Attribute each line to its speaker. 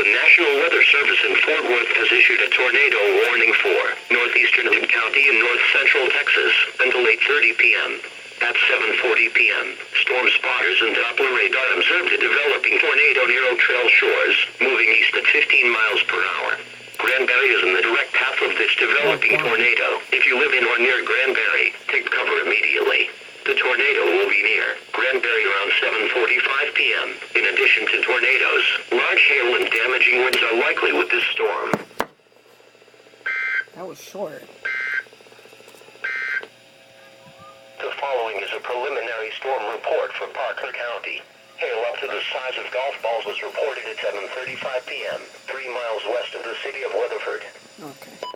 Speaker 1: The National Weather Service in Fort Worth has issued a tornado warning for northeastern County and north central Texas until 8:30 p.m. At 7:40 p.m., storm spotters and Doppler radar observed a developing tornado near Oak Trail Shores, moving east at 15 miles per hour. Granbury is in the direct path of this developing tornado. If you live in or near Granbury, take cover immediately. The tornado will be near Granbury around 7:45 p.m. In addition to tornadoes, large hail and damaging winds are likely with this storm.
Speaker 2: That was short.
Speaker 1: The following is a preliminary storm report for Parker County. Hail up to the size of golf balls was reported at 7:35 p.m., 3 miles west of the city of Weatherford.
Speaker 2: Okay.